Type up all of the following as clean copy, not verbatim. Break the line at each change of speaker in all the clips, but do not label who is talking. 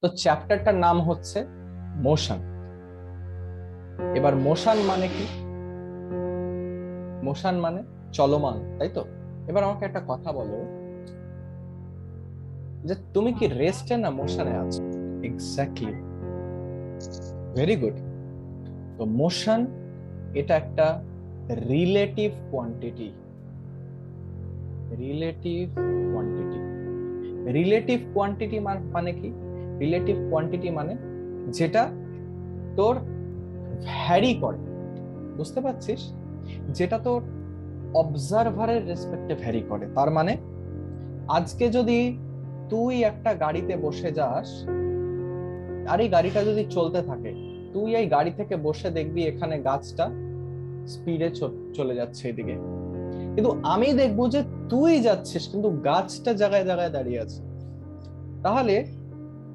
তো চ্যাপ্টারটার নাম হচ্ছে মোশন। এবার মোশন মানে কি? মোশন মানে চলমান, তাই তো? এবার আমাকে একটা কথা বলো যে তুমি কি রেস্টে না মোশনে আছো? Exactly, very good. তো মোশন এটা একটা relative quantity. Relative quantity, relative quantity মানে কি? রিলেটিভ কোয়ান্টিটি মানে যেটা তোর ভ্যারি করে, বুঝতে পারছিস? যেটা তোর অবজারভারের রেসপেক্টে ভ্যারি করে। তার মানে আজকে যদি তুই একটা গাড়িতে বসে যাস, আর এই গাড়িটা যদি চলতে থাকে, তুই এই গাড়ি থেকে বসে দেখবি এখানে গাছটা স্পিডে চলে যাচ্ছে এদিকে, কিন্তু আমি দেখবো যে তুই যাচ্ছিস কিন্তু গাছটা জায়গায় জায়গায় দাঁড়িয়ে আছে। তাহলে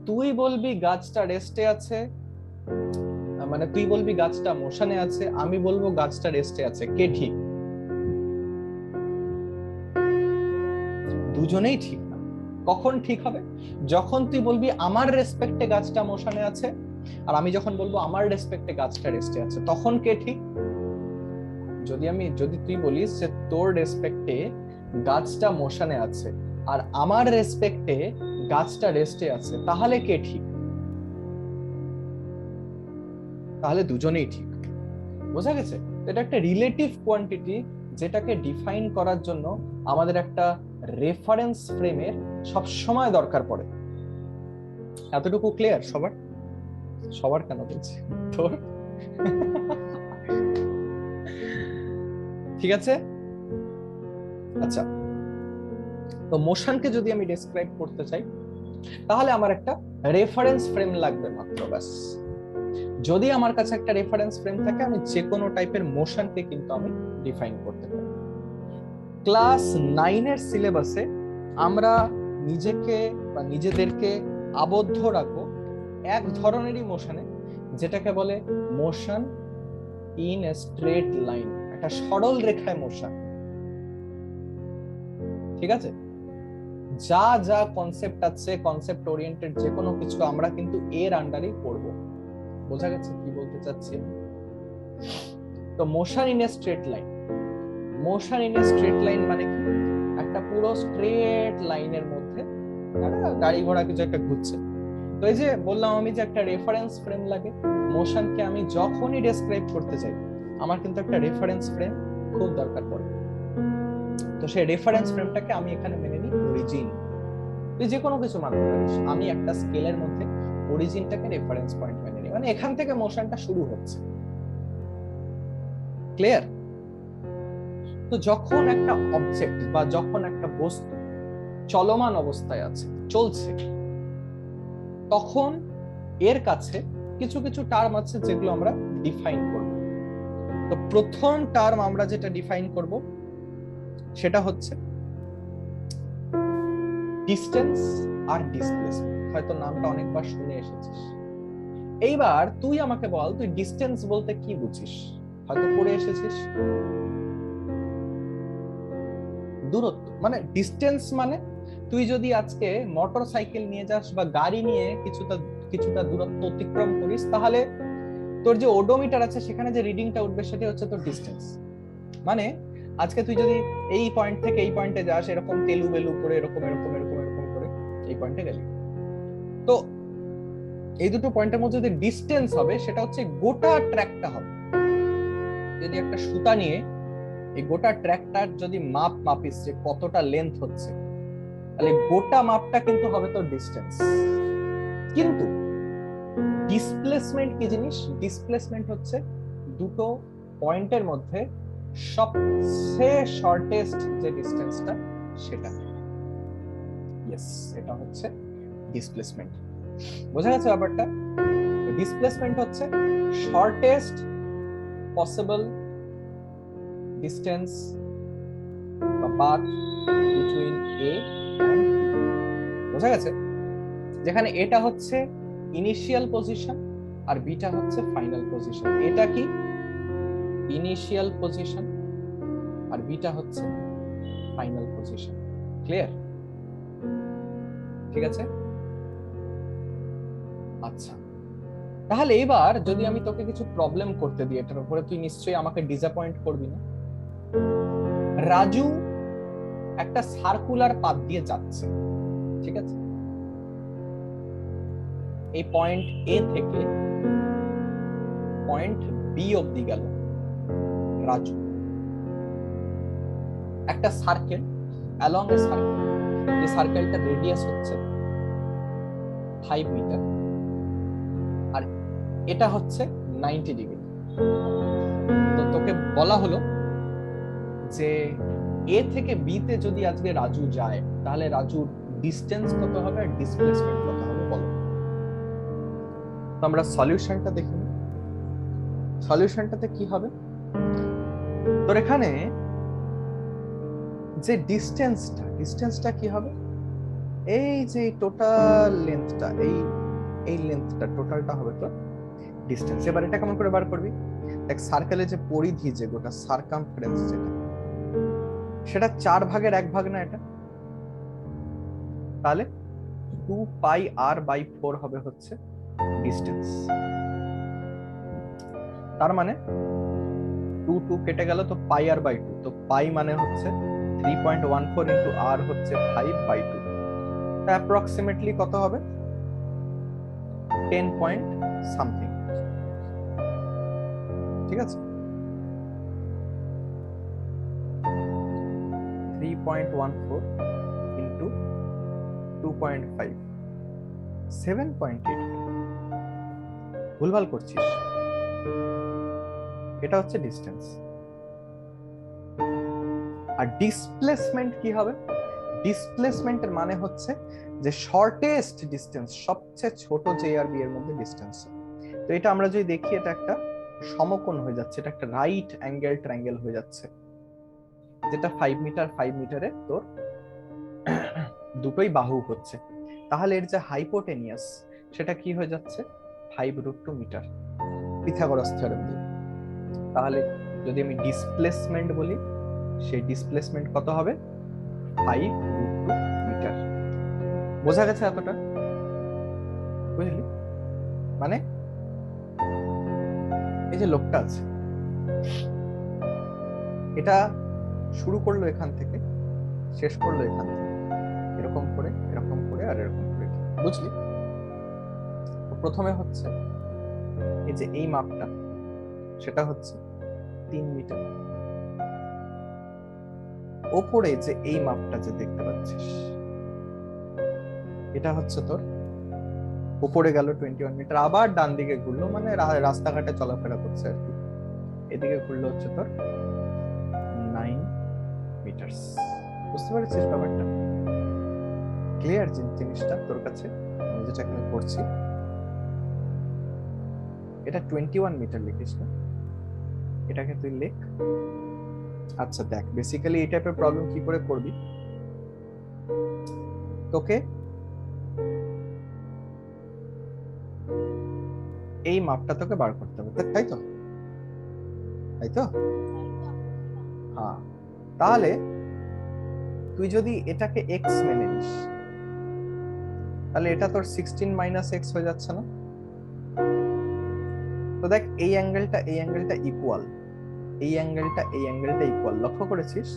তুই বলবি গাছটা রেস্টে আছে, মানে তুই বলবি গাছটা মোশনে আছে, আমি বলবো গাছটা রেস্টে আছে। কে ঠিক? দুজনেই ঠিক না। কখন ঠিক হবে? যখন তুই বলবি আমার রেসপেক্টে গাছটা মোশনে আছে, আর আমি যখন বলবো আমার রেসপেক্টে গাছটা রেস্টে আছে, তখন কে ঠিক? যদি তুই বলিস যে তোর রেসপেক্টে গাছটা মোশনে আছে আর আমার রেসপেক্টে গাছটা রেস্টে আছে, তাহলে কে ঠিক? তাহলে দুজনেই ঠিক। বোঝা গেছে? এটা একটা রিলেটিভ কোয়ান্টিটি, যেটাকে ডিফাইন করার জন্য আমাদের একটা রেফারেন্স ফ্রেমের সব সময় দরকার পড়ে। এতটুকু ক্লিয়ার সবার? সবার কেন বলছি? তোর ঠিক আছে। আচ্ছা, তো মোশনকে যদি আমি ডেসক্রাইব করতে চাই, তাহলে আমার একটা রেফারেন্স ফ্রেম লাগবে মাত্র, ব্যাস। যদি আমার কাছে একটা রেফারেন্স ফ্রেম থাকে, আমি যে কোনো টাইপের মোশনকে কিন্তু আমি ডিফাইন করতে পারি। ক্লাস 9 এর সিলেবাসে আমরা নিজেকে বা নিজেদেরকে আবদ্ধ রাখবো এক ধরনেরই মোশনে, যেটাকে বলে motion in a straight line, একটা সরল রেখায় মোশন। ঠিক আছে? যা যা কনসেপ্ট আছে, কনসেপ্ট ওরিয়েন্টেড যে কোনো কিছু আমরা কিন্তু এর আন্ডারেই পড়ব। বোঝা গেছে কি বলতে চাচ্ছি? তো motion in a straight line, motion in a straight line মানে কি? একটা পুরো স্ট্রেট লাইনের মধ্যে গাড়ি ঘোড়া কিছু একটা ঘুরছে। তো এই যে বললাম আমি যে একটা রেফারেন্স ফ্রেম লাগে, মোশনকে আমি যখনই ডেসক্রাইব করতে চাই, আমার কিন্তু একটা রেফারেন্স ফ্রেম খুব দরকার পড়ে। তো সেই রেফারেন্স ফ্রেমটাকে আমি এখানে মেনে নিই অরিজিন। তুই যে কোনো কিছু মানতে পারিস, আমি একটা স্কেলের মধ্যে অরিজিনটাকে রেফারেন্স পয়েন্ট মেনে নিই, মানে এখান থেকে মোশনটা শুরু হচ্ছে। ক্লিয়ার? তো যখন একটা অবজেক্ট বা যখন একটা বস্তু চলমান অবস্থায় আছে, চলছে, তখন এর কাছে কিছু কিছু টার্ম আছে যেগুলো আমরা ডিফাইন করব। তো প্রথম টার্ম আমরা যেটা ডিফাইন করব সেটা হচ্ছে ডিসটেন্স আর ডিসপ্লেসমেন্ট। হয়তো নামটা অনেকবার শুনে এসেছিস। এইবার তুই আমাকে বল, তুই ডিসটেন্স বলতে কি বুঝিস? হয়তো পড়ে এসেছিস। দূরত্ব মানে ডিসটেন্স মানে তুই যদি আজকে মোটর সাইকেল নিয়ে যাস বা গাড়ি নিয়ে কিছুটা কিছুটা দূরত্ব অতিক্রম করিস, তাহলে তোর যে ওডোমিটার আছে সেখানে যে রিডিংটা উঠবে সেটা হচ্ছে তোর ডিসটেন্স। মানে আজকে তুই যদি এই পয়েন্ট থেকে এই পয়েন্টে যাস, এরকম তেলু বেলু করে এরকম এরকম এরকম এরকম করে এই পয়েন্টে গেলি, তো এই দুটো পয়েন্টের মধ্যে যে ডিসটেন্স হবে সেটা হচ্ছে গোটা ট্র্যাকটা হবে। যদি একটা সুতা নিয়ে এই গোটা ট্র্যাকটার যদি মাপিস যে কতটা লেন্থ হচ্ছে, তাহলে গোটা মাপটা কিন্তু হবে তোর ডিসটেন্স। কিন্তু ডিসপ্লেসমেন্ট কি জিনিস? ডিসপ্লেসমেন্ট হচ্ছে দুটো পয়েন্টের মধ্যে সবচেয়ে শর্টেস্ট যে ডিসটেন্সটা, সেটা। ইয়েস, এটা হচ্ছে ডিসপ্লেসমেন্ট। বোঝা গেছে ব্যাপারটা? ডিসপ্লেসমেন্ট হচ্ছে শর্টেস্ট পসিবল ডিসটেন্স বা path between A and B. বোঝা গেছে? যেখানে এটা হচ্ছে ইনিশিয়াল পজিশন আর বিটা হচ্ছে ফাইনাল পজিশন। এটা কি? ইনিশিয়াল পজিশন আর বিটা হচ্ছে ফাইনাল পজিশন। ক্লিয়ার? ঠিক আছে? আচ্ছা, তাহলে এবার যদি আমি তোকে কিছু প্রবলেম করতে দিই এটার উপরে, তুই নিশ্চয়ই আমাকে ডিসঅ্যাপয়েন্ট করবি না। রাজু একটা সার্কুলার পাথ দিয়ে যাচ্ছে, ঠিক আছে? এই পয়েন্ট এ থেকে পয়েন্ট বি অবধি গেল রাজু, একটা সার্কেল, অ্যালং এ সার্কেল, যে সার্কেলটা রেডিয়াস হচ্ছে 5 মিটার, আর এটা হচ্ছে 90 ডিগ্রি। তো তোকে বলা হলো যে এ থেকে বি তে যদি আজকে রাজু যায়, তাহলে রাজুর ডিসটেন্স কত হবে আর ডিসপ্লেসমেন্ট কত হবে বলো। তো আমরা সলিউশনটা দেখি। সলিউশনটাতে কি হবে, তোর এখানে যে ডিসটেন্সটা কি হবে, এই যে টোটাল লেন্থটা, এই লেন্থটা টোটালটা হবে তো ডিসটেন্স। এবার এটা কেমন করে বার করবি, দেখ সার্কেলে যে পরিধি, যে গোটা সারকামফারেন্স যেটা, সেটা 4 ভাগের 1 ভাগ না এটা, তাহলে 2 পাই r বাই 4 হবে হচ্ছে ডিসটেন্স। তার মানে 2 2 কেটে গেল, তো পাই r বাই 2, তো পাই মানে হচ্ছে 3.14 ইন্টু r হচ্ছে 5 বাই 2, তা অ্যাপ্রক্সিমেটলি কত হবে, 10 পয়েন্ট সামথিং, ঠিক আছে? 3.14 ইন্টু 2.5, 7.8। ভুলভাল করছিস, এটা হচ্ছে ডিসটেন্স। আর ডিসপ্লেসমেন্ট কি হবে, ডিসপ্লেসমেন্টের মানে হচ্ছে যে শর্টেস্ট ডিসটেন্স, সবচেয়ে ছোট যে আর বি এর মধ্যে ডিসটেন্স। তো এটা আমরা যদি দেখি, এটা একটা সমকোণ হয়ে যাচ্ছে, এটা একটা রাইট অ্যাঙ্গেল ট্রায়াঙ্গেল হয়ে যাচ্ছে, যেটা 5 মিটার 5 মিটারে তোর দুটোই বাহু হচ্ছে। তাহলে এর যে হাইপোটেনিয়াস, সেটা কি হয়ে যাচ্ছে, 5√2 মিটার, পিথাগোরাস থিওরেম দিয়ে। তাহলে যদি আমি ডিসপ্লেসমেন্ট বলি, সেই ডিসপ্লেসমেন্ট কত হবে, 5√2 মিটার। বোঝা গেছে এতটা? বুঝলি? মানে এই যে লোকটা আছে, এটা শুরু করলো এখান থেকে, শেষ করলো এখান থেকে, এরকম করে এরকম করে আর এরকম করে, বুঝলি? প্রথমে হচ্ছে এই যে এই মাপটা, সেটা হচ্ছে 3 মিটার। ওপরে যে এই মাপটা যে দেখতে পাচ্ছিস, এটা হচ্ছে তোর উপরে গেল 21 মিটার, আবার ডান দিকে ঘুরলো, মানে রাস্তাঘাটে চলাফেরা করছে আর কি, এদিকে ঘুরলো হচ্ছে তোর 9 মিটার। বুঝতে পারছিস ব্যাপারটা? ক্লিয়ার জিনিসটা তোর কাছে? আমি যেটা এখানে করছি, এটা 21 মিটার লিখিস না, এটাকে তুই লেখ। আচ্ছা দেখ, বেসিক্যালি এই টাইপের প্রবলেম কি করে করবি, তোকে এই মাপটা তোকে বার করতে হবে, তাই তো? তাই তো? হ্যাঁ, তাহলে তুই যদি এটাকে x মেনে নিস, তাহলে এটা তোর 16 মাইনাস x হয়ে যাচ্ছে না? তো দেখ, এই অ্যাঙ্গেলটা ইকুয়াল, এই অ্যাঙ্গেলটা ইকুয়াল, লক্ষ্য করেছিস?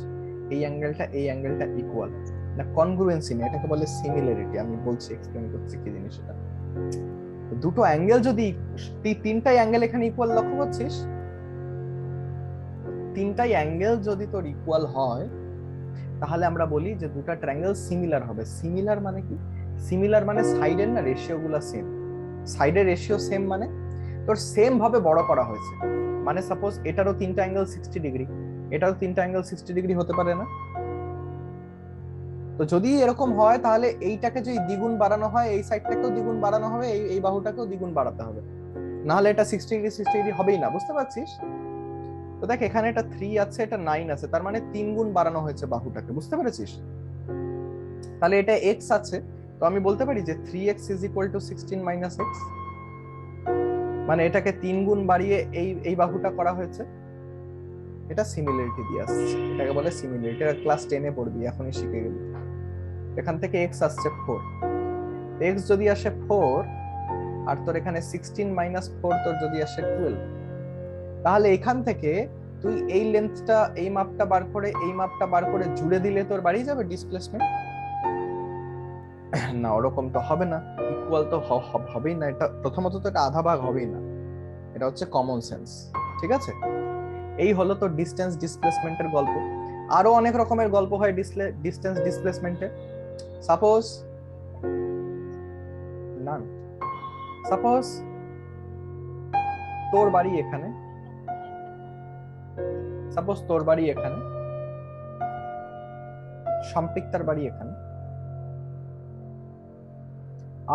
এই অ্যাঙ্গেলটা ইকুয়াল না, কনগ্রুয়েন্সি না, এটাকে বলে সিমিলারিটি। আমি বলছি, এক্সপ্লেন করছি কি জিনিস এটা। দুটো অ্যাঙ্গেল যদি, তিনটাই অ্যাঙ্গেল এখানে ইকুয়াল, লক্ষ্য করছিস? তিনটাই অ্যাঙ্গেল যদি তোর ইকুয়াল হয়, তাহলে আমরা বলি যে দুটো ট্রায়াঙ্গেল সিমিলার হবে। সিমিলার মানে কি? সিমিলার মানে সাইডের না রেশিও গুলা সেম, সাইডের রেশিও সেম, মানে তোর সেম ভাবে বড় করা হয়েছে। মানে সাপোজ এটারও 3টা অ্যাঙ্গেল 60 ডিগ্রি, এটারও 3টা অ্যাঙ্গেল 60 ডিগ্রি হতে পারে না? তো যদি এরকম হয়, তাহলে এইটাকে যদি দ্বিগুণ বাড়ানো হয়, এই সাইডটাকেও দ্বিগুণ বাড়ানো হবে, এই বাহুটাকেও দ্বিগুণ বাড়াতে হবে, না হলে এটা 60 ডিগ্রি 60 ডিগ্রি হবেই না। বুঝতে পারছিস? তো দেখ, এখানে এটা 3 আছে, এটা 9 আছে, তার মানে 3 গুণ বাড়ানো হয়েছে বাহুটাকে। বুঝতে পেরেছিস? তাহলে এটা x আছে, তো আমি বলতে পারি যে 3x = 16 - x, মানে এটাকে 3 গুণ বাড়িয়ে এই বাহুটা করা হয়েছে। এটা সিমিলারিটি দিয়ে আসছে, এটাকে বলে সিমিলারিটি। এটা ক্লাস 10 এ পড়বি, এখনই শিখে গেলি। এখান থেকে x আসছে 4, x যদি আসে 4, আর তোর এখানে 16 মাইনাস 4 তোর যদি আসে 12, তাহলে এখান থেকে তুই এই লেন্থটা, এই মাপটা বার করে এই মাপটা বার করে জুড়ে দিলে তোর বাড়ি যাবে ডিসপ্লেসমেন্ট? না, ওরকম তো হবে না, ইকুয়াল তো হবেই না। এটা প্রথমত তো এটা আধা ভাগ হবেই না, এটা হচ্ছে কমন সেন্স। ঠিক আছে, এই হলো তো ডিসটেন্স ডিসপ্লেসমেন্টের গল্প। আরো অনেক রকমের গল্প হয় ডিসটেন্স ডিসপ্লেসমেন্টে। সাপোজ না, সাপোজ তোর বাড়ি এখানে, সাপোজ তোর বাড়ি এখানে, সম্পৃক্তার বাড়ি এখানে,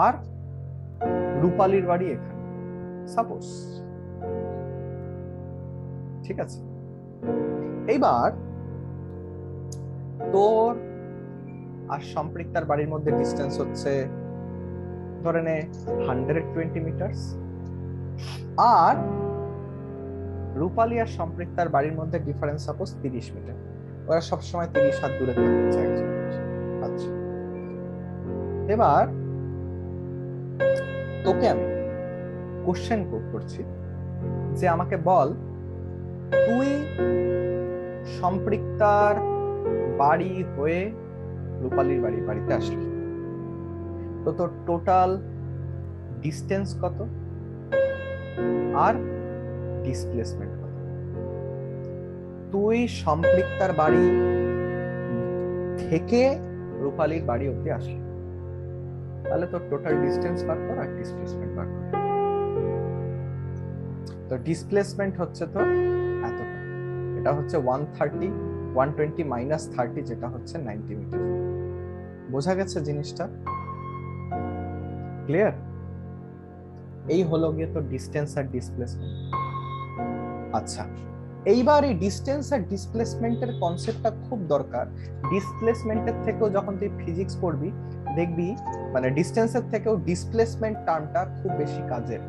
আর রূপালীর বাড়ি এখানে, সাপোজ। ঠিক আছে, এইবার তোর আর সম্পৃক্তার বাড়ির মধ্যে ডিস্টেন্স হচ্ছে ধরে নে 120 মিটার, আর রূপালী আর সম্পৃক্তার বাড়ির মধ্যে ডিফারেন্স সাপোজ 30 মিটার। ওরা সবসময় 30 হাত দূরে থাকতে চায়। আচ্ছা, এবার তোকে আমি কোশ্চেন করছি যে আমাকে বল, তুই সম্পৃক্তার বাড়ি হয়ে রূপালীর বাড়িতে আসলি, তো তোর টোটাল ডিস্টেন্স কত আর ডিসপ্লেসমেন্ট কত? তুই সম্পৃক্তার বাড়ি থেকে রূপালীর বাড়ি অব্দি আসলি, তাহলে তোর টোটাল ডিস্টেন্স বার কর আর ডিসপ্লেসমেন্ট বার কর। তো ডিসপ্লেসমেন্ট হচ্ছে তো এতটা, এটা হচ্ছে 120 মাইনাস 30, যেটা হচ্ছে 90 মিটার। বোঝা গেছে জিনিসটা? ক্লিয়ার? এই হলো গিয়ে তো ডিস্টেন্স আর ডিসপ্লেসমেন্ট। আচ্ছা, এইবার এই ডিস্টেন্স আর ডিসপ্লেসমেন্টের কনসেপ্টটা খুব দরকার। ডিসপ্লেসমেন্টের থেকেও যখন তুই ফিজিক্স পড়বি দেখবি, মানে ডিস্টেন্সের থেকেও ডিসপ্লেসমেন্ট টার্মটা খুব বেশি কাজের।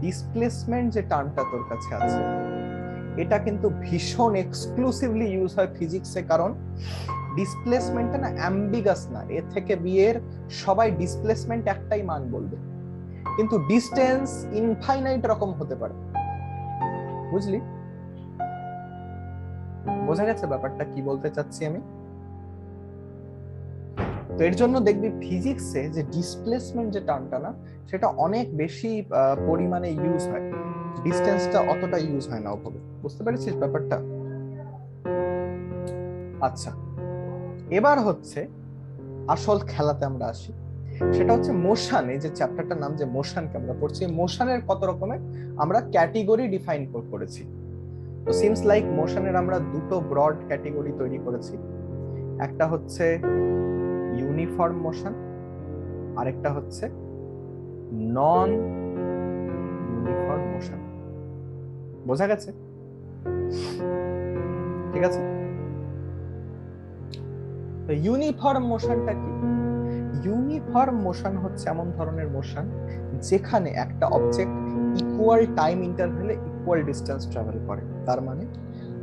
ডিসপ্লেসমেন্ট যে টার্মটা তোর কাছে আছে, এটা কিন্তু ভীষণ এক্সক্লুসিভলি ইউজ হয় ফিজিক্সে, কারণ ডিসপ্লেসমেন্টটা না অ্যাম্বিগাস না, এ থেকে বিয়ের সবাই ডিসপ্লেসমেন্ট একটাই মান বলবে, কিন্তু ডিস্টেন্স ইনফাইনাইট রকম হতে পারে। বুঝলি? বোঝা গেছে ব্যাপারটা কি বলতে চাচ্ছি আমি? তো এর জন্য দেখবি ফিজিক্সে যে ডিসপ্লেসমেন্ট যে টার্মটা না, সেটা অনেক বেশি পরিমাণে ইউজ হয়, ডিস্টেন্সটা অতটা ইউজ হয় না ওভাবে। বুঝতে পেরেছিস ব্যাপারটা? আচ্ছা, এবার হচ্ছে আসল খেলাতে আমরা আসি, সেটা হচ্ছে মোশন। এই যে চ্যাপ্টারটার নাম যে মোশনকে আমরা পড়ছি, মোশনের কত রকমের আমরা ক্যাটেগরি ডিফাইন করেছি। তো সিমস লাইক মোশনের আমরা দুটো ব্রড ক্যাটেগরি তৈরি করেছি, একটা হচ্ছে ইউনিফর্ম মোশন, আরেকটা হচ্ছে নন ইউনিফর্ম মোশন। বোঝা গেছে? ঠিক আছে, তো ইউনিফর্ম মোশনটা কি? ইউনিফর্ম মোশন হচ্ছে এমন ধরনের মোশন যেখানে একটা অবজেক্ট ইকুয়াল টাইম ইন্টারভ্যালে ইকুয়াল ডিস্টেন্স ট্রাভেল করে। তার মানে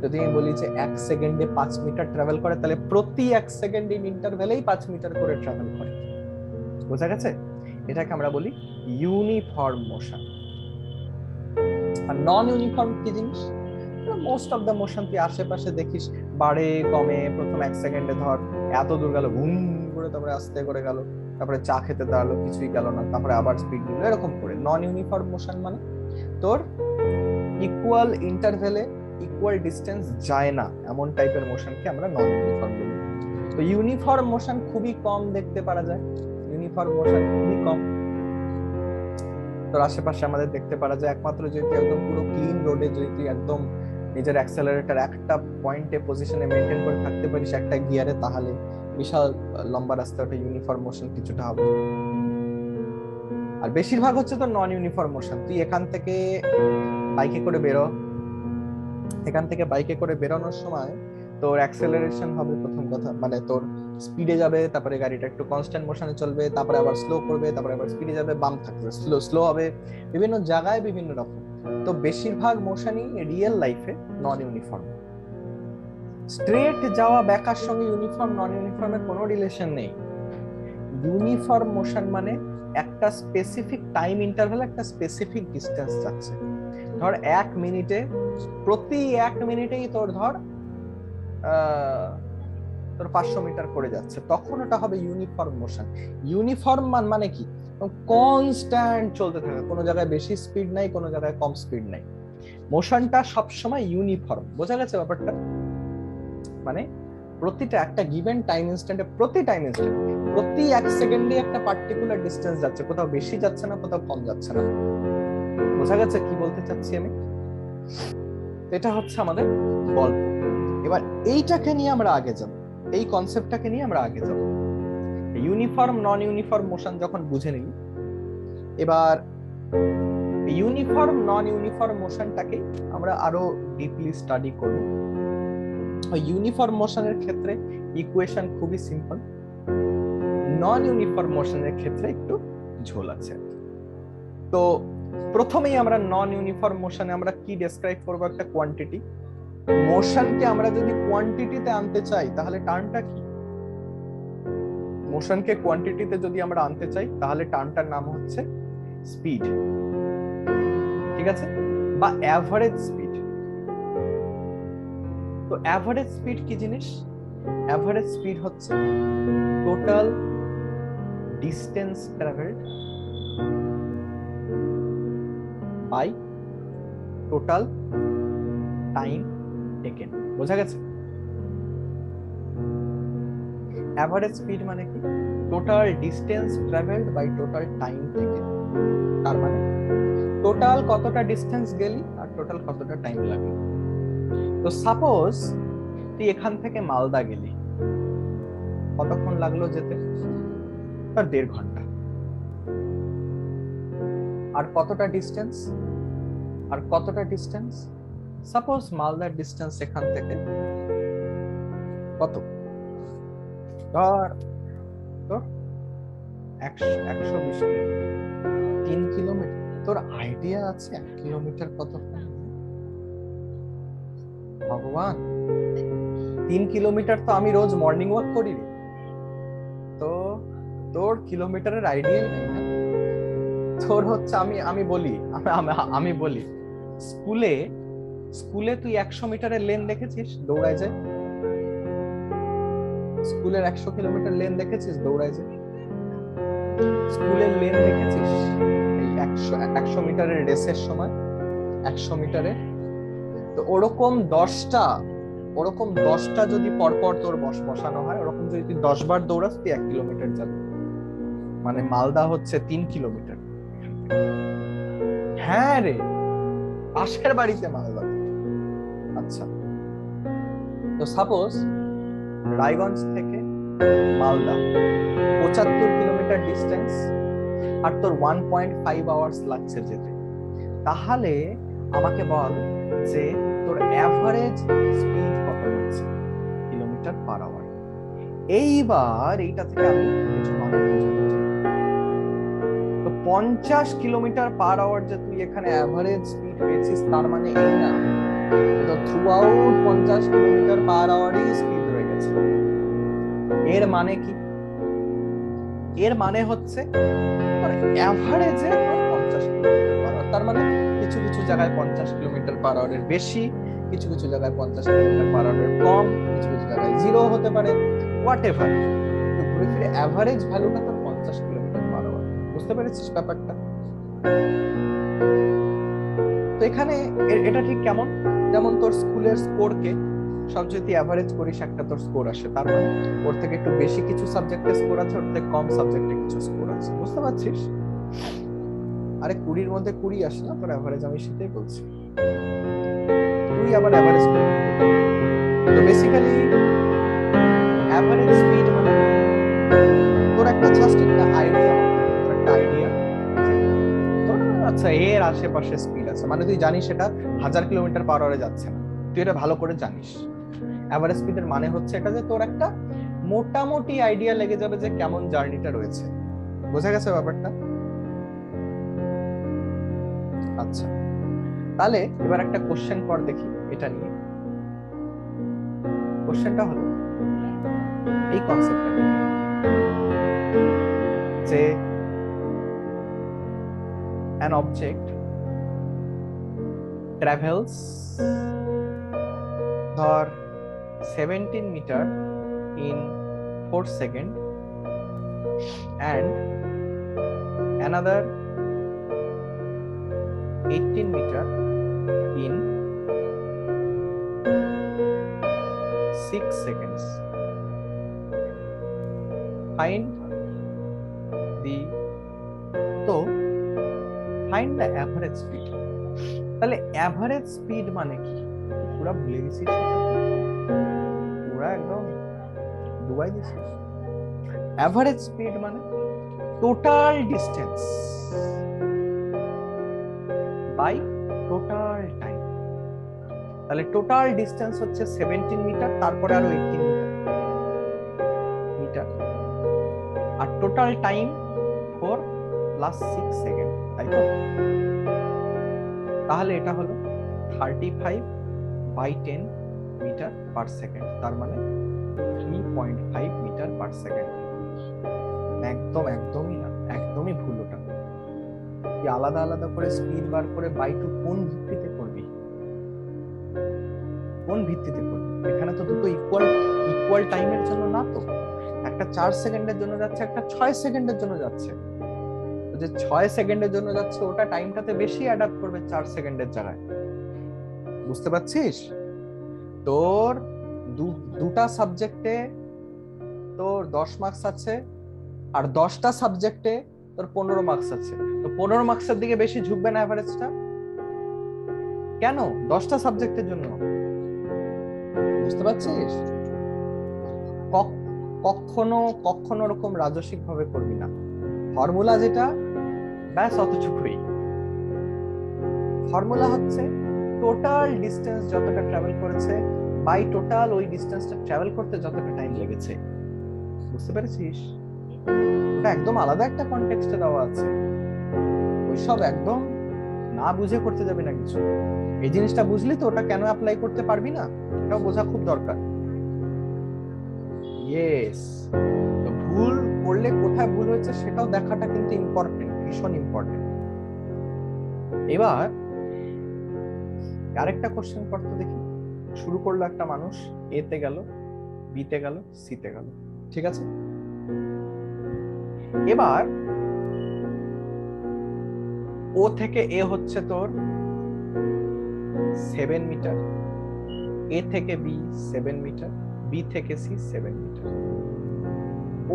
যদি আমি বলি যে 1 সেকেন্ডে 5 মিটার ট্রাভেল করে, তাহলে প্রতি 1 সেকেন্ড ইন্টারভ্যালেই 5 মিটার করে ট্রাভেল করে। বোঝা গেছে? এটাকে আমরা বলি ইউনিফর্ম মোশন। আর নন ইউনিফর্ম কি জিনিস? মোস্ট অফ দ্য মোশন তুই আশেপাশে দেখিস, বাড়ে কমে, প্রথম 1 সেকেন্ডে ধর এত দূর গেল, ঘুম করে, তারপরে আস্তে করে গেল, তারপরে চা খেতে দাঁড়ালো, কিছুই গেল না, তারপরে আবার স্পিড দিল, এরকম করে। নন ইউনিফর্ম মোশন মানে তোর ইকুয়াল ইন্টারভ্যালে ইকুয়াল ডিস্টেন্স যায় না, এমন টাইপের মোশনকে আমরা নন ইউনিফর্ম বলি। তো ইউনিফর্ম মোশন খুবই কম দেখতে পারা যায়, ইউনিফর্ম মোশন খুবই কম তোর আশেপাশে আমাদের দেখতে পারা যায়। একমাত্র যদি একদম পুরো ক্লিন রোডে যদি তুই একদম নিজের অ্যাক্সেলারেটর একটা পয়েন্টে পজিশনে মেইনটেইন করে থাকতে পারিস একটা গিয়ারে, তাহলে বিশাল লম্বা রাস্তা, ওটা ইউনিফর্ম মোশন কিছুটা হবে। আর বেশিরভাগ হচ্ছে তো নন ইউনিফর্ম মোশন। তুই এখান থেকে বাইকে করে বেরো, এখান থেকে বাইকে করে বেরোনোর সময় তোর অ্যাক্সেলারেশন হবে প্রথম কথা, মানে তোর স্পিডে যাবে, তারপরে গাড়িটা একটু কনস্ট্যান্ট মোশনে চলবে, তারপরে আবার স্লো করবে, তারপরে আবার স্পিডে যাবে, বাম থাকবে, স্লো হবে, বিভিন্ন জায়গায় বিভিন্ন রকম। তো বেশিরভাগ মোশনই রিয়েল লাইফে নন ইউনিফর্ম। স্ট্রেট যাওয়া ব্যাকার সঙ্গে ইউনিফর্ম নন ইউনিফর্মের কোনো রিলেশন নেই। ইউনিফর্ম মোশন মানে একটা স্পেসিফিক টাইম ইন্টারভ্যাল, একটা স্পেসিফিক ডিস্টেন্স যাচ্ছে। ধর 1 মিনিটে, প্রতি 1 মিনিটেই তোর ধর 500 মিটার করে যাচ্ছে, তখন ওটা হবে ইউনিফর্ম মোশন। ইউনিফর্ম মানে কি? কনস্ট্যান্ট চলতে থাকে, কোনো জায়গায় বেশি স্পিড নাই, কোনো জায়গায় কম স্পিড নাই, মোশনটা সবসময় ইউনিফর্ম। বোঝা গেছে ব্যাপারটা? মানে প্রতিটা একটা গিভেন টাইম ইনস্ট্যান্টে, প্রতি টাইম ইনস্ট্যান্ট, প্রতি 1 সেকেন্ডে একটা পার্টিকুলার ডিস্টেন্স যাচ্ছে, কোথাও বেশি যাচ্ছে না, কোথাও কম যাচ্ছে না। বোঝা গেছে কি বলতে চাচ্ছি আমি? এটা হচ্ছে আমাদের গল্প। এবার এইটাকে নিয়ে আমরা আগে যাব, এই কনসেপ্টটাকে নিয়ে আমরা আগে যাব। ইউনিফর্ম নন ইউনিফর্ম মোশন যখন বুঝে নিলি, এবার ইউনিফর্ম নন ইউনিফর্ম মোশনটাকে আমরা আরো ডিপলি স্টাডি করব। ইউনিফর্ম মোশনের ক্ষেত্রে ইকুয়েশন খুবই সিম্পল, নন ইউনিফর্ম মোশনের ক্ষেত্রে একটু ঝোল আছে। তো প্রথমেই আমরা নন ইউনিফর্ম মোশনে আমরা কি ডেসক্রাইব করব? একটা কোয়ান্টিটি। মোশনকে আমরা যদি কোয়ান্টিটিতে আনতে চাই তাহলে টার্মটা কি? মোশনকে কোয়ান্টিটিতে যদি আমরা আনতে চাই তাহলে টার্মটার নাম হচ্ছে স্পিড, ঠিক আছে, বা অ্যাভারেজ স্পিড। তো অ্যাভারেজ স্পিড কি জিনিস? অ্যাভারেজ স্পিড হচ্ছে total distance travelled by total time taken. বোঝা গেছে? অ্যাভারেজ স্পিড মানে কি? Total distance travelled by total time taken. তার মানে টোটাল কতটা ডিস্টেন্স গেলি আর টোটাল কতটা টাইম লাগলো। তো সাপোজ তুই এখান থেকে মালদা গেলি, কতক্ষণ লাগলো যেতে? তার 1.5 ঘন্টা। আর কতটা ডিস্টেন্স? আর কতটা ডিস্টেন্স? সাপোজ মালদার ডিস্টেন্স এখান থেকে কত? ধর তোর 120 কিলোমিটার, 3 কিলোমিটার। তোর আইডিয়া আছে 1 কিলোমিটার কত? ভগবান, 3 কিলোমিটার তো আমি রোজ মর্নিং ওয়াক করি রে। তো তোর কিলোমিটারের আইডিয়া নেই না তোর। হচ্ছে আমি বলি, আমি বলি, স্কুলে তুই 100 মিটারের লেন দেখেছিস দৌড়ায় যায়? স্কুলের 100 কিলোমিটার লেন দেখেছিস দৌড়ায় যায়? স্কুলের লেন দেখেছিস এই 100 মিটারের রেসের সময়? 100 মিটারে তো ওরকম 10টা যদি পরপর তোর বসানো হয়, ওরকম যদি তুই 10 বার দৌড়াস তুই 1 কিলোমিটার যাবি। মানে মালদা হচ্ছে 3 কিলোমিটার। হ্যাঁ রে, পাশের বাড়িতে মালদা। আচ্ছা, তো সাপোজ রায়গঞ্জ থেকে মালদা 75 কিলোমিটার ডিস্টেন্স, আর তোর 1.5 আওয়ার্স লাগছে যেতে। তাহলে আমাকে বল যে তোর অ্যাভারেজ স্পিড কত হচ্ছে কিলোমিটার পার আওয়ার। এইবার এইটা থেকে আমি কিছু মানে বুঝাতে চাই। তো 50 কিলোমিটার পার আওয়ার যে তুই এখানে অ্যাভারেজ স্পিড পেয়েছিস, তার মানে এই না তো থ্রু আউট 50 কিলোমিটার পার আওয়ারই স্পিড রয়ে গেছে। এর মানে কি? এর মানে হচ্ছে তোর অ্যাভারেজে 50 কিলোমিটার পার আওয়ার। তার মানে কিছু কিছু জায়গায় 50 কিলোমিটার পার আওয়ারের বেশি, কিছু কিছু জায়গায় 50 কিলোমিটার পার আওয়ারের কম, কিছু কিছু জায়গায় 0 হতে পারে, হোয়াট এভার। তো ঘুরে ফিরে অ্যাভারেজ ভ্যালুটা তোর 50 কিলোমিটার পার আওয়ার। বুঝতে পেরেছিস ব্যাপারটা? তো এখানে এটা ঠিক কেমন? যেমন তোর স্কুলের স্কোরকে সব যদি অ্যাভারেজ করিস, একটা তোর স্কোর আসে, তার মানে ওর থেকে একটু বেশি কিছু সাবজেক্টে স্কোর আছে, ওর থেকে কম সাবজেক্টে কিছু স্কোর আছে। বুঝতে পারছিস? আরে 20-র মধ্যে 20 আসে না তোর অ্যাভারেজ, আমি সেটাই বলছি। তুই আবার অ্যাভারেজ করবি। তো বেসিক্যালি অ্যাভারেজ স্পিড মানে তোর একটা জাস্ট একটা আইডিয়া, তোর একটা আইডিয়া তোর আচ্ছা এর আশেপাশে স্পিড আছে, মানে তুই জানিস এটা 1000 কিলোমিটার পার আওয়ারে যাচ্ছে না, তুই এটা ভালো করে জানিস। অ্যাভারেজ স্পিডের মানে হচ্ছে এটা যে তোর একটা মোটামুটি আইডিয়া লেগে যাবে যে কেমন জার্নিটা রয়েছে। বোঝা গেছে ব্যাপারটা? আচ্ছা, তাহলে এবার একটা কোশ্চেন কর দেখি এটা নিয়ে। কোশ্চেনটা হলো এই কনসেপ্টটা, যে an object travels ধর 17 meter in 4 seconds and another 18 meter in 6 seconds. Find the find the average speed. তাহলে অ্যাভারেজ স্পিড মানে কি? পুরা ভুলে গেছিস, পুরা একদম ডুবাই দিছিস। অ্যাভারেজ স্পিড মানে total distance by total time. তাহলে টোটাল ডিস্টেন্স হচ্ছে 17 মিটার, তারপরে আরো 18 মিটার, আর টোটাল টাইম 4 প্লাস 6 সেকেন্ড, তাই তো? তাহলে এটা হলো 35 বাই 10 মিটার পার সেকেন্ড, তার মানে 3.5 মিটার পার সেকেন্ড। একদমই না, একদমই ভুল। ওটা কি আলাদা আলাদা করে স্পিড বার করে বাই টু কোন ভিত্তিতে করবি? কোন ভিত্তিতে করবি? এখানে তো দুটো ইকুয়াল টাইমের জন্য না তো। একটা 4 সেকেন্ডের জন্য যাচ্ছে, একটা 6 সেকেন্ডের জন্য যাচ্ছে। যে 6 সেকেন্ডের জন্য যাচ্ছে ওটা টাইমটাতে বেশি অ্যাডাপ্ট করবে 4 সেকেন্ডের জায়গায়। বুঝতে পারছিস? তোর দুটা সাবজেক্টে তোর 10 মার্কস আছে, আর 10টা সাবজেক্টে তোর 15 মার্কস আছে। তো 15 মার্কসের দিকে বেশি ঝুঁকবে না অ্যাভারেজটা? কেন? 10টা সাবজেক্টের জন্য। বুঝতে পারছিস? কখনো ওরকম রাজসিক ভাবে করবি না। ফর্মুলা যেটা, ব্যাস অতটুকুই। ফর্মুলা হচ্ছে টোটাল ডিস্টেন্স যতটা ট্রাভেল করেছে বাই টোটাল ওই ডিস্টেন্সটা ট্রাভেল করতে যতটা টাইম লেগেছে। বুঝতে পেরেছিস? ওটা একদম আলাদা একটা কনটেক্সটে দেওয়া আছে। ওইসব একদম না বুঝে করতে যাবে না কিছু। এই জিনিসটা বুঝলি তো ওটা কেন অ্যাপ্লাই করতে পারবি না, এটাও বোঝা খুব দরকার। ইয়েস, তো ভুল করলে কোথায় ভুল হয়েছে সেটাও দেখাটা কিন্তু ইম্পর্টেন্ট, ভীষণ ইম্পর্টেন্ট। এবার আরেকটা কোশ্চেন করতে দেখি। শুরু করলো একটা মানুষ, এ তে গেল, বি তে গেল, সি তে গেল, ঠিক আছে? এবার ও থেকে এ হচ্ছে তোর 7 মিটার, এ থেকে বি 7 মিটার, বি থেকে সি 7 মিটার।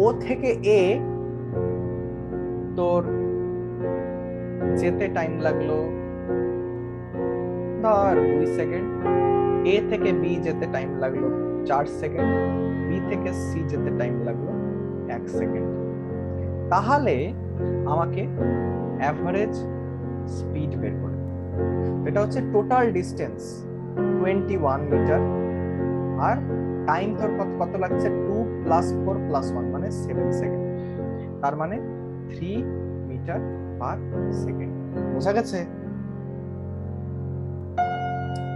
ও থেকে এ তোর যেতে টাইম লাগলো ধর 2 সেকেন্ড, এ থেকে বি যেতে টাইম লাগলো 4 সেকেন্ড, বি থেকে সি যেতে টাইম লাগলো 1 সেকেন্ড। তাহলে আমাকে অ্যাভারেজ স্পিড বের করে, এটা হচ্ছে টোটাল ডিস্টেন্স 21 মিটার, আর টাইম তোর কত লাগছে? 2 প্লাস 4 প্লাস 1 মানে 7 সেকেন্ড, তার মানে 3 মিটার পার সেকেন্ড। বোঝা গেছে?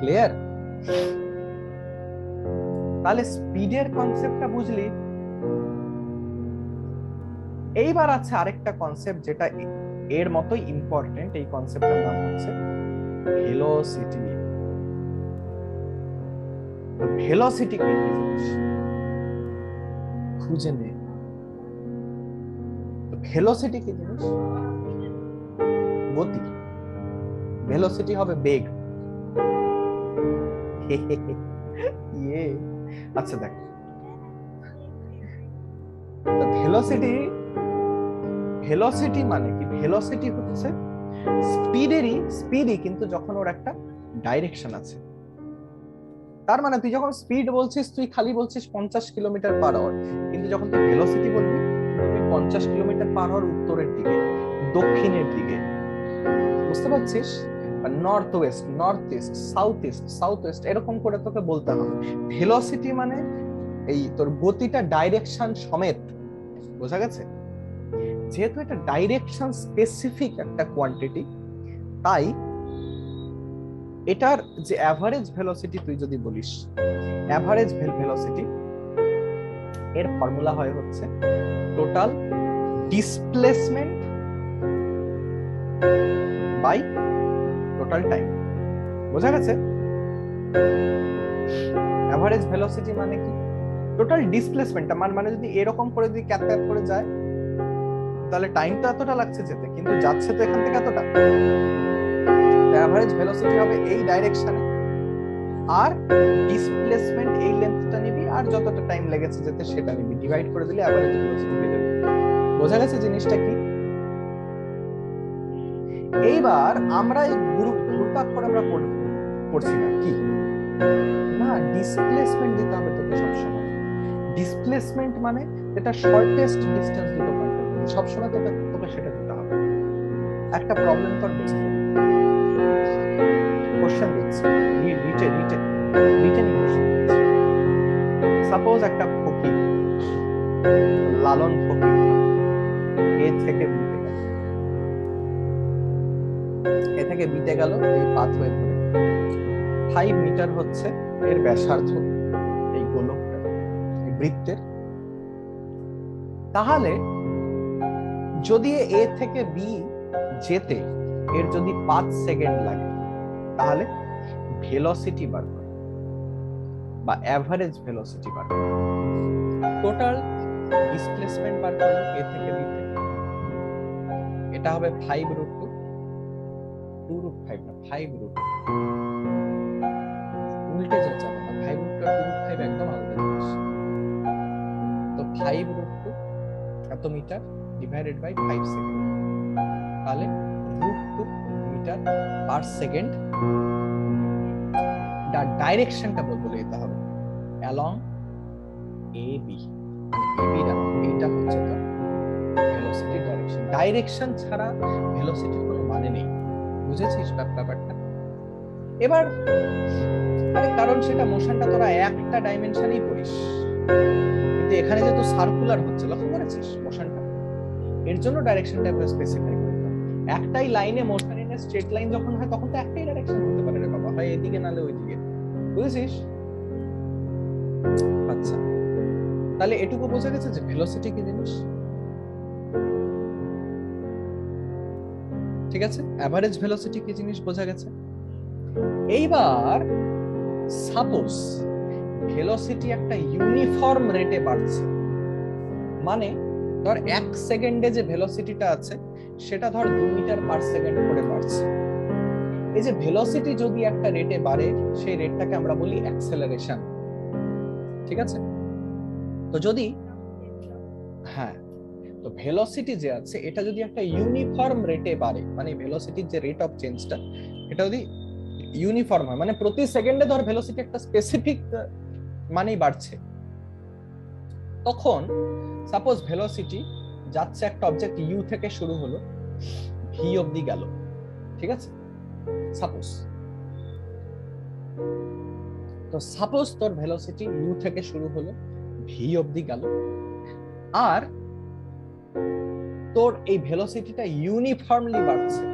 ক্লিয়ার? তাহলে স্পিডের কনসেপ্টটা বুঝলি। এইবার আছে আরেকটা কনসেপ্ট যেটা এর মতোই ইম্পর্টেন্ট। এই কনসেপ্টের নাম হচ্ছে ভেলোসিটি। ভেলোসিটি কি জিনিস খুঁজে নে। ভেলোসিটি কি জিনিস? গতি। ভেলোসিটি হবে বেগ। ইয়ে, আচ্ছা দেখ, ভেলোসিটি মানে কি? ভেলোসিটি হচ্ছে স্পিডই, কিন্তু যখন ওর একটা ডাইরেকশন আছে। তার মানে তুই যখন স্পিড বলছিস তুই খালি বলছিস 50 কিলোমিটার পার আওয়ার, কিন্তু যখন তুই ভেলোসিটি বলবি তুই 50 কিলোমিটার পার আওয়ার উত্তরের দিকে, দক্ষিণের দিকে। বুঝতে পারছিস? North West, north east, south West এরকম করে তোকে বলতে হবে। ভেলোসিটি মানে এই তোর গতিটা ডাইরেকশন সমেত। বোঝা গেছে? যেহেতু এটা ডাইরেকশন স্পেসিফিক একটা কোয়ান্টিটি, তাই এটার যে অ্যাভারেজ ভেলোসিটি তুই যদি বলিস, অ্যাভারেজ ভেলোসিটি এর ফর্মুলা হয় হচ্ছে total displacement by total time. বোঝা গেছে? অ্যাভারেজ ভেলোসিটি মানে কি? টোটাল ডিসপ্লেসমেন্টটা মানে যদি এরকম করে যদি ক্যাপ ক্যাপ করে যায় তাহলে টাইম তো এতটা লাগছে যেতে, কিন্তু যাচ্ছে তো এখান থেকে এতটা। অ্যাভারেজ ভেলোসিটি হবে এই ডাইরেকশনে, আর ডিসপ্লেসমেন্ট এই লেন্থটা নিবি, আর যতটা টাইম লেগেছে যেতে সেটা নিবি, ডিভাইড করে দিলে অ্যাভারেজ ভেলোসিটি পেয়ে যাবে। বোঝা গেছে জিনিসটা কি? এইবার আমরা এই ঘুরপাক করে আমরা পড়ছি না কি না, ডিসপ্লেসমেন্ট দিতে হবে তোকে সবসময়। ডিসপ্লেসমেন্ট মানে এটা শর্টেস্ট ডিসটেন্স দুটো পয়েন্টের মধ্যে, সবসময় তোকে সেটা দিতে হবে। একটা প্রবলেম তোর বুঝতে হবে, কোশ্চেন দিচ্ছি, রিটেন কোশ্চেন দিচ্ছি। সাপোজ একটা ফকির, লালন ফকির এ থেকে বিতে গেল এই পাথওয়ে ধরে। 5 মিটার হচ্ছে এর ব্যাসার্ধ এই গোলকটা, এই বৃত্তের। তাহলে যদি এ থেকে বি যেতে এর যদি 5 সেকেন্ড লাগে, তাহলে ভেলোসিটি বার করে বা অ্যাভারেজ ভেলোসিটি বার করে। টোটাল ডিসপ্লেসমেন্ট বার করলো এ থেকে বি তে, এটা হবে 5√2, 2√5 না 5√2, উল্টে যাচ্ছে না, 5√2 আর 2√5 একদম আলাদা জিনিস। তো 5√2 এত মিটার ডিভাইডেড বাই 5 সেকেন্ড, তাহলে √2 মিটার পার সেকেন্ড। ডাইরেকশনটা বলে দিতে হবে অ্যালং এ বি, এইটা হচ্ছে তো ভেলোসিটি ডাইরেকশন। ডাইরেকশন ছাড়া ভেলোসিটির কোনো মানে নেই, বুঝেছিস ব্যাপারটা? এবার আরে কারণ সেটা মোশনটা তোরা একটা ডাইমেনশনেই পড়িস, কিন্তু এখানে যেহেতু সার্কুলার হচ্ছে, লক্ষ্য করেছিস মোশনটা, এর জন্য ডাইরেকশনটা স্পেসিফাই করতে হবে। একটাই লাইনে মোশন ইন স্ট্রেট লাইন যখন হয় তখন তো একটাই ডাইরেকশন হতে পারে রে বাবা, হয় এদিকে নালে ওইদিকে, বুঝেছিস? আচ্ছা, তাহলে এটুকু বোঝা গেছে যে ভেলোসিটি কি জিনিস, ঠিক আছে? অ্যাভারেজ ভেলোসিটি কি জিনিস বোঝা গেছে। এইবার সাপোজ ভেলোসিটি একটা ইউনিফর্ম রেটে বাড়ছে, মানে ধর 1 সেকেন্ডে যে ভেলোসিটিটা আছে সেটা ধর 2 মিটার পার সেকেন্ড করে বাড়ছে। এই যে ভেলোসিটি যদি একটা রেটে বাড়ে সেই রেটটাকে আমরা বলি অ্যাক্সেলারেশন, ঠিক আছে? তো যদি হ্যাঁ, তো ভেলোসিটি যে আছে এটা যদি একটা ইউনিফর্ম রেটে বাড়ে, মানে ভেলোসিটির যে রেট অফ চেঞ্জটা এটা যদি ইউনিফর্ম হয়, মানে প্রতি সেকেন্ডে ধর ভেলোসিটি একটা স্পেসিফিক মানেই বাড়ছে, তখন সাপোজ ভেলোসিটি যাচ্ছে একটা অবজেক্ট ইউ থেকে শুরু হলো, ভি অবধি গেল, ঠিক আছে? সাপোজ তো সাপোজ তোর ভেলোসিটি ইউ থেকে শুরু হলো, ভি অবধি গেল, আর তোর এই ভেলোসিটিটা ইউনিফর্মলি বাড়ছে,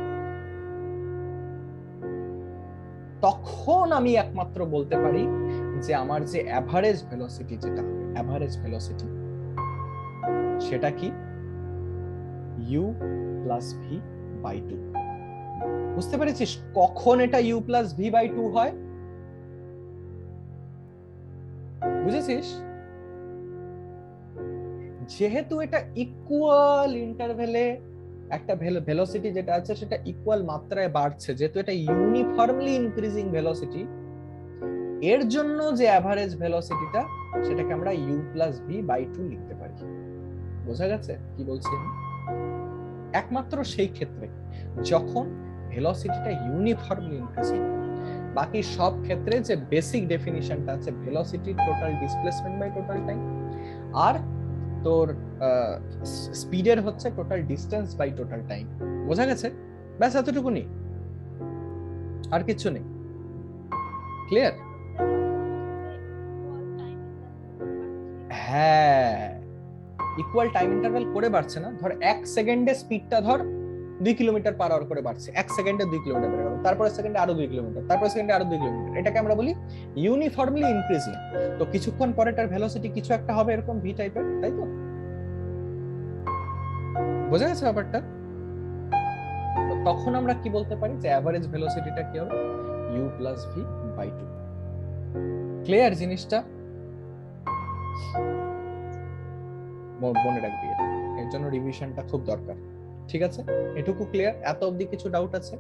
তখন আমি একমাত্র বলতে পারি যে আমার যে অ্যাভারেজ ভেলোসিটি, যেটা অ্যাভারেজ ভেলোসিটি সেটা কি u প্লাস ভি বাই 2। বুঝতে পেরেছিস কখন এটা u প্লাস ভি বাই 2 হয়? বুঝেছিস? যেহেতু এটা ইকুয়াল ইন্টারভ্যালে একটা ভেলোসিটি যেটা আছে সেটা ইকুয়াল মাত্রায় বাড়ছে, যেহেতু এটা ইউনিফর্মলি ইনক্রিজিং ভেলোসিটি, এর জন্য যে অ্যাভারেজ ভেলোসিটিটা সেটাকে আমরা u প্লাস ভি বাই 2 লিখতে পারি। বোঝা গেছে কি বলছি? একমাত্র সেই ক্ষেত্রে যখন ভেলোসিটিটা ইউনিফর্মলি ইনক্রিজিং, বাকি সব ক্ষেত্রে যে বেসিক ডেফিনিশনটা আছে velocity total displacement by total time, আর তোর স্পিডের হচ্ছে total distance by total time. বোঝা গেছে? ব্যাস এতটুকুনি, আর কিছু নেই। ক্লিয়ার? হ্যাঁ, ইকুয়াল টাইম ইন্টারভ্যাল করে বাড়ছে না। ধর 1 সেকেন্ডে স্পিডটা ধর 2 কিলোমিটার পার আওয়ার করে বাড়ছে, 1 সেকেন্ডে 2 কিলোমিটার বেড়ে গেল, তারপরে সেকেন্ডে আরো 2 কিলোমিটার, তারপরে সেকেন্ডে আরো 2 কিলোমিটার, এটাকে আমরা বলি ইউনিফর্মলি ইনক্রিজিং। তো কিছুক্ষণ পরে তার ভেলোসিটি কিছু একটা হবে এরকম ভি টাইপের, তাই তো? বোঝা গেছে ব্যাপারটা? তো তখন আমরা কি বলতে পারি যে অ্যাভারেজ ভেলোসিটিটা কি হবে, U plus V by two. Clear জিনিসটা? মনে রাখবি এটা, এর জন্য রিভিশনটা খুব দরকার। ঠিক আছে, এটুকু ক্লিয়ার? এত অবধি কিছু ডাউট আছে?